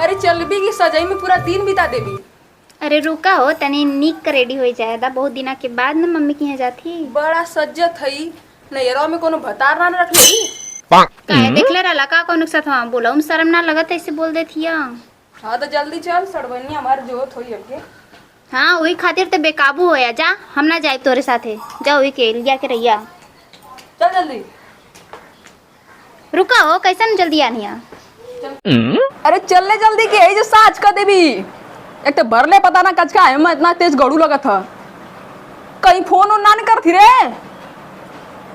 अरे चल भी की सजाई में पूरा दिन बिता देबी। अरे रुका हो तनी निक रेडी हो जाए दा, बहुत दिना के बाद न मम्मी के यहाँ जाती। बड़ा सज्जत हई नैयरवा में कोनो भतार ना रखली। काहे देखले रहला का कोनो के साथ वहां बोला उम शर्म ना लगत ऐसे बोल देथिया। हां तो जल्दी चल सड़बनी हमार जोत होई अब के। हां वही खातिर ते बेकाबू होया जा, हम ना जाए तोरे साथे। जा वही के लिया के रहिया। चल जल्दी। रुका हो कैसन जल्दी आनिया। अरे चलने जल्दी के यही जो साज का देवी। एक तो भरले पता ना कच का है मैं इतना तेज गड़ू लगा था। कहीं फोन उन ना नहीं करती रे।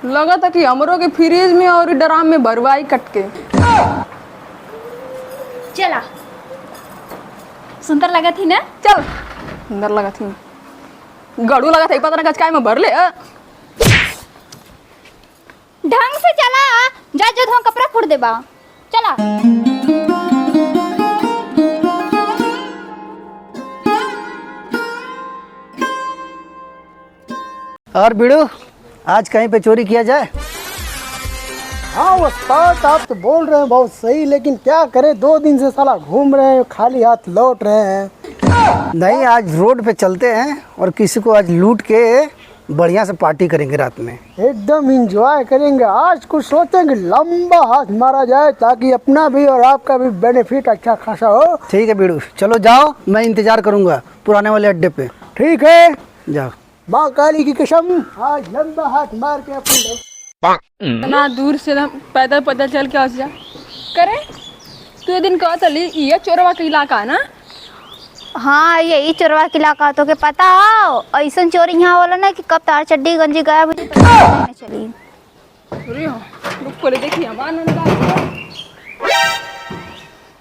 लगा था कि हमरो के फ्रिज में और ड्राम में भरवाई कट के। चला सुंदर लगा थी ना। चल सुंदर लगा थी, गड़ू लगा था पता ना कच का में भर ले। ढंग से चला, जा जो धो कपड़ा फोड़ देबा। चला और बिड़ू आज कहीं पे चोरी किया जाए? हाँ उस्ताद आप तो बोल रहे हैं बहुत सही, लेकिन क्या करें 2 दिन से साला घूम रहे हैं, खाली हाथ लौट रहे हैं। नहीं आज रोड पे चलते हैं और किसी को आज लूट के बढ़िया से पार्टी करेंगे रात में। एकदम एंजॉय करेंगे। आज कुछ सोचेंगे लंबा हाथ मारा जाए ताकि अपना भी और आपका भी बेनिफिट अच्छा खासा हो। ठीक है बिड़ू चलो जाओ, मैं इंतजार करूंगा पुराने वाले अड्डे पे। ठीक है जाओ। माँ काली की कसम आज लंबा हाथ मार के अपने इतना दूर से ना पैदल पैदल चल के आ जा करे। तू ये दिन कहा चली ये चोरवा का इलाका है ना। हाँ यही चोरवा के इलाका तो के पता हो। ऐसा चोर यहाँ वाला ना कि कब तार चड्डी गंजी गायब हो जाए तो पता नहीं चली। अरे रुक पहले देखिए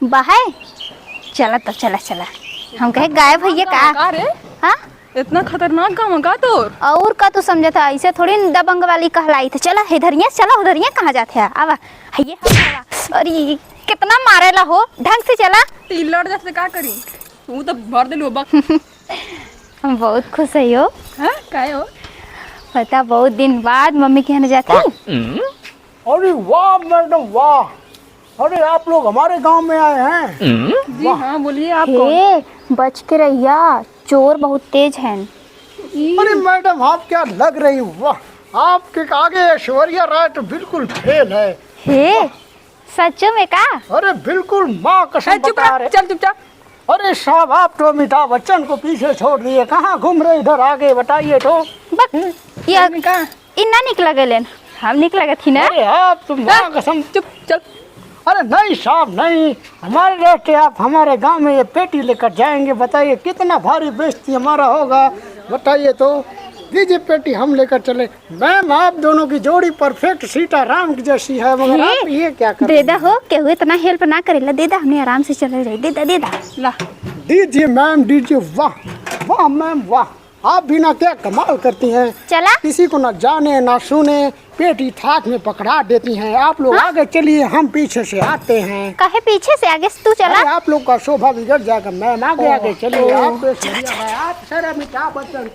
बाहर चला तो चला चला। हम कहे गायब है ये का रे। हाँ इतना खतरनाक काम का तो और का तू समझा था ऐसे थोड़ी दबंग वाली कहलाई थे। चला इधरिया चला उधरिया कहाँ जाते हैं आवा ये अरे कितना मारेला हो ढंग से चला। लड़ जैसे का करी वो तो भर दिलू बक। हम बहुत खुश है हो। हाँ काहे हो पता बहुत दिन बाद मम्मी के यहाँ जाती। अरे वाह मैडम वाह, अरे आप लोग हमारे गांव में आए हैं। जी हाँ बोलिए आप कौन? हे बच के रहिया चोर बहुत तेज हैं। अरे मैडम आप क्या लग रही हो, वाह आपके आगे ऐश्वर्या राय तो बिल्कुल फेल है। हे सच में का? अरे बिल्कुल माँ कसम चुप बता रह, रहे। चल चुपचाप। अरे साहब आप तो अमिताभ बच्चन को पीछे छोड़ दिए, कहाँ घूम रहे इधर आगे बताइए तो। बक ये इन्ना निकला गए हम निकला गए थी ना। अरे आप तो माँ कसम। चुप चल। अरे नहीं साहब नहीं, हमारे रहते आप हमारे गांव में ये पेटी लेकर जाएंगे, बताइए कितना भारी बेइज्जती हमारा होगा। बताइए तो दीजिए पेटी हम लेकर चले। मैम आप दोनों की जोड़ी परफेक्ट सीताराम की जैसी है, मगर आप ये क्या कर दे दा हो केहू इतना हेल्प ना करेला। दे दा हमने आराम से चले जाए। दे दा ला दीजिए मैम दीजिए। वाह वाह मैम वाह, आप भी ना क्या कमाल करती हैं। चला किसी को ना जाने ना सुने पेटी थाक में पकड़ा देती हैं। आप लोग आगे चलिए हम पीछे से आते हैं। काहे पीछे से आगे से तू चला। अरे आप लोग का शोभा बिगड़ जाएगा मैम, आगे आगे चलिए। आप तो ऐश्वर्या राय, आप सर अमिताभ बच्चन।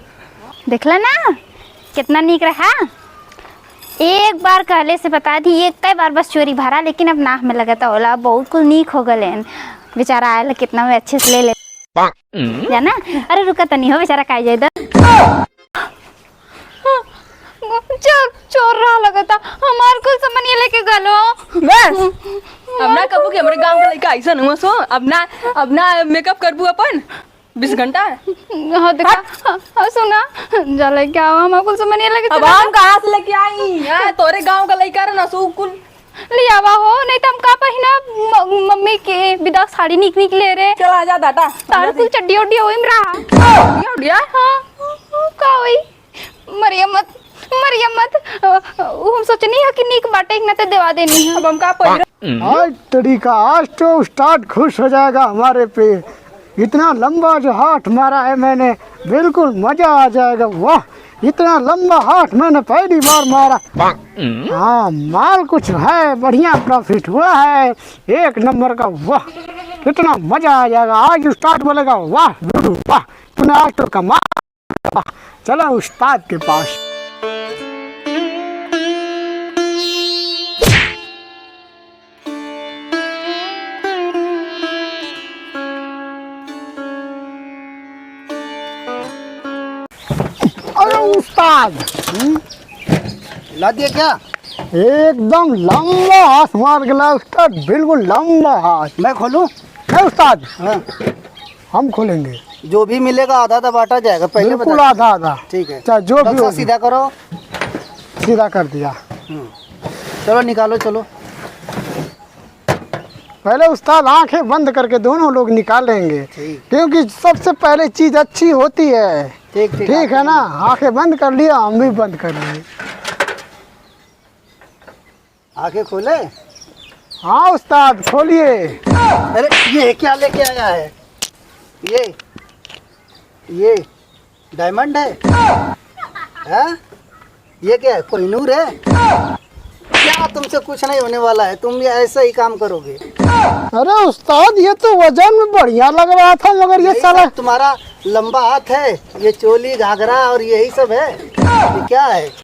देखला ना कितना नीक रहा। एक बार कहले से बता दी एक कई बार बस चोरी भरा, लेकिन अब नाक में लगता होला बहुत कुछ नीक हो गए। बेचारा आयल कितना में अच्छे से ले जाना। अरे रुका तो नहीं हो बेचारा का जाए चोर रहा लगता हमार कुल सामान ये लेके गलो। बस अब ना कबू के हमारे गांव का लड़का ऐसा हुआ सो अब ना मेकअप करबू अपन 20 घंटा। हाँ देखा हाँ सुना जले क्या हुआ हमार कुल सामान ये लेके अब हम कहाँ से लेके आई हैं? तोरे गांव का लड़का रहा ना सो कुल लियावा हो, नहीं तो हम का पहिना मम्मी के विदा साड़ी निक ले रे। चल आ जा दादा तार कुल चड्डी उड्डी होई में रहा। हाँ का होई मरियमत हम सोचनी है कि नीक बाटे ना तो देवा देनी है। अब हम का पहिर आज तरीका आज तो उस्ताद खुश हो जाएगा हमारे पे। इतना लंबा जो हाथ मारा है मैंने, बिल्कुल मजा आ जाएगा। वाह इतना लंबा हाथ मैंने पहली बार मारा। हाँ माल कुछ है, बढ़िया प्रॉफिट हुआ है 1 नंबर का। वाह कितना मजा आ जाएगा आज। उस्ताद बोलेगा वाह गुरु वाह तूने आज तो कमाल। चलो उस्ताद के पास। उस्ताद। ला दिया क्या? एकदम लंबा हाथ मार गया उस्ताद, बिल्कुल लंबा हाथ। मैं खोलूं? है उस्ताद, हाँ, हम खोलेंगे। जो भी मिलेगा आधा आधा बांटा जाएगा, पहले बिल्कुल बता। आधा आधा। ठीक है, चाहे जो भी डॉक्टर हो, सीधा करो। सीधा कर दिया। चलो निकालो, चलो। पहले उस्ताद आंखें बंद करके दोनों लोग निकालेंगे, ठीक। क्योंकि सबसे पहले चीज अच्छी होती है। ठीक ठीक ठीक है ना? आंखें बंद कर लिया, हम भी बंद कर लिए। आंखें खोले। हाँ उस्ताद खोलिए। अरे ये क्या लेके आया है? ये डायमंड है? हाँ? ये क्या है, कोहिनूर है क्या? तुमसे कुछ नहीं होने वाला है, तुम भी ऐसा ही काम करोगे। अरे उस्ताद ये तो वजन में बढ़िया लग रहा था, मगर ये यही साला सब तुम्हारा लंबा हाथ है, ये चोली घाघरा और यही सब है। ये क्या है?